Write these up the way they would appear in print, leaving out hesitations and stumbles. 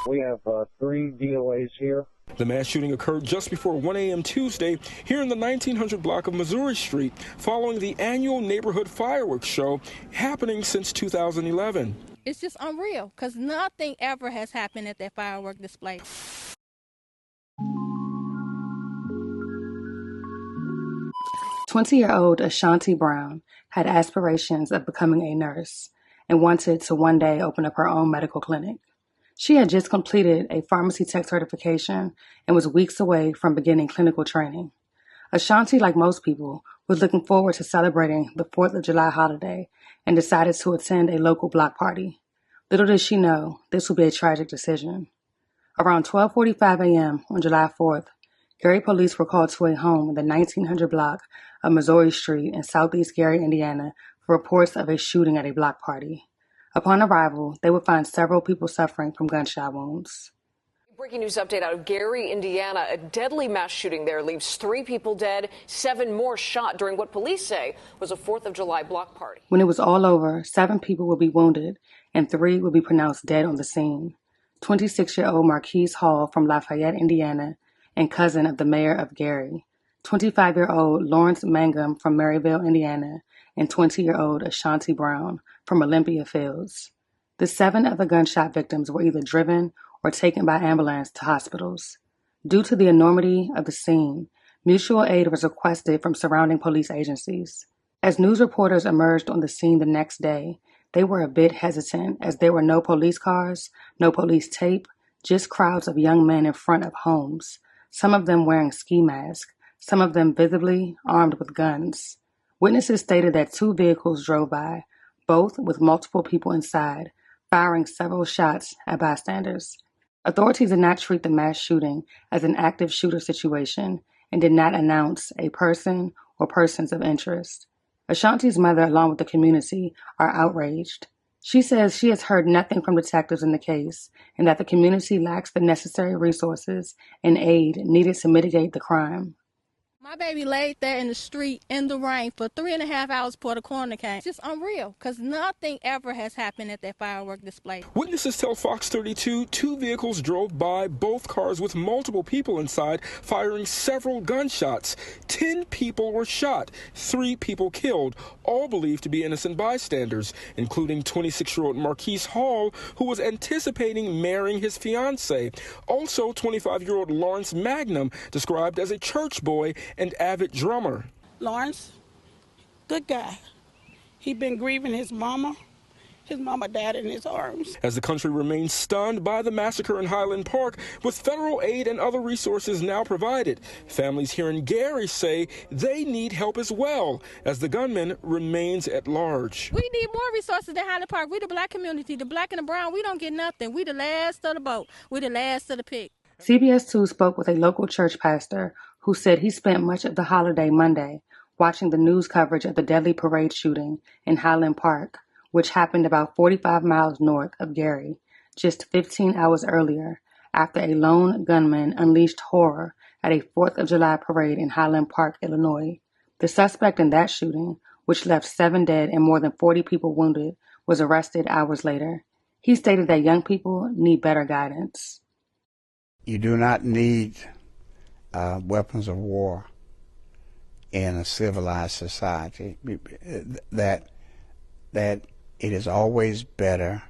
We have 3 DOAs here. The mass shooting occurred just before 1 a.m. Tuesday here in the 1900 block of Missouri Street, following the annual neighborhood fireworks show happening since 2011. It's just unreal because nothing ever has happened at that firework display. "20-year-old Ashanti Brown had aspirations of becoming a nurse and wanted to one day open up her own medical clinic. She had just completed a pharmacy tech certification and was weeks away from beginning clinical training. Ashanti, like most people, was looking forward to celebrating the 4th of July holiday and decided to attend a local block party. Little did she know this would be a tragic decision. Around 12:45 a.m. on July 4th, Gary police were called to a home in the 1900 block of Missouri Street in southeast Gary, Indiana, for reports of a shooting at a block party. Upon arrival, they would find several people suffering from gunshot wounds. Breaking news update out of Gary, Indiana. A deadly mass shooting there leaves 3 people dead, 7 more shot during what police say was a 4th of July block party. When it was all over, 7 people would be wounded and 3 would be pronounced dead on the scene. 26-year-old Marquise Hall from Lafayette, Indiana, and cousin of the mayor of Gary. 25-year-old Lawrence Mangum from Maryville, Indiana, and 20-year-old Ashanti Brown from Olympia Fields. The 7 other gunshot victims were either driven or taken by ambulance to hospitals. Due to the enormity of the scene, mutual aid was requested from surrounding police agencies. As news reporters emerged on the scene the next day, they were a bit hesitant as there were no police cars, no police tape, just crowds of young men in front of homes, some of them wearing ski masks, some of them visibly armed with guns. Witnesses stated that 2 vehicles drove by, both with multiple people inside, firing several shots at bystanders. Authorities did not treat the mass shooting as an active shooter situation and did not announce a person or persons of interest. Ashanti's mother, along with the community, are outraged. She says she has heard nothing from detectives in the case and that the community lacks the necessary resources and aid needed to mitigate the crime. My baby laid there in the street in the rain for 3.5 hours before the coroner came. It's just unreal because nothing ever has happened at that firework display. Witnesses tell Fox 32 2 vehicles drove by, both cars with multiple people inside, firing several gunshots. 10 people were shot, 3 people killed, all believed to be innocent bystanders, including 26-year-old Marquise Hall, who was anticipating marrying his fiancée. Also, 25-year-old Lawrence Magnum, described as a church boy and avid drummer. Lawrence, good guy. He'd been grieving his mama. His mama died in his arms. As the country remains stunned by the massacre in Highland Park, with federal aid and other resources now provided, families here in Gary say they need help as well, as the gunman remains at large. We need more resources than Highland Park. We the black community, the black and the brown, we don't get nothing. We the last of the boat. We the last of the pig. CBS 2 spoke with a local church pastor who said he spent much of the holiday Monday watching the news coverage of the deadly parade shooting in Highland Park, which happened about 45 miles north of Gary, just 15 hours earlier, after a lone gunman unleashed horror at a 4th of July parade in Highland Park, Illinois. The suspect in that shooting, which left 7 dead and more than 40 people wounded, was arrested hours later. He stated that young people need better guidance. You do not need weapons of war in a civilized society. That it is always better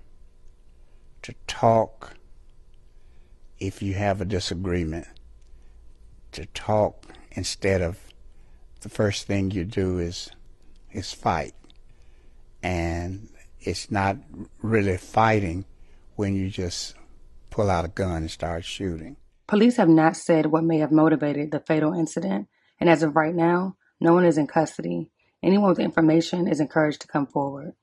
to talk if you have a disagreement, to talk instead of the first thing you do is fight. And it's not really fighting when you just pull out a gun and start shooting. Police have not said what may have motivated the fatal incident, and as of right now, no one is in custody. Anyone with information is encouraged to come forward.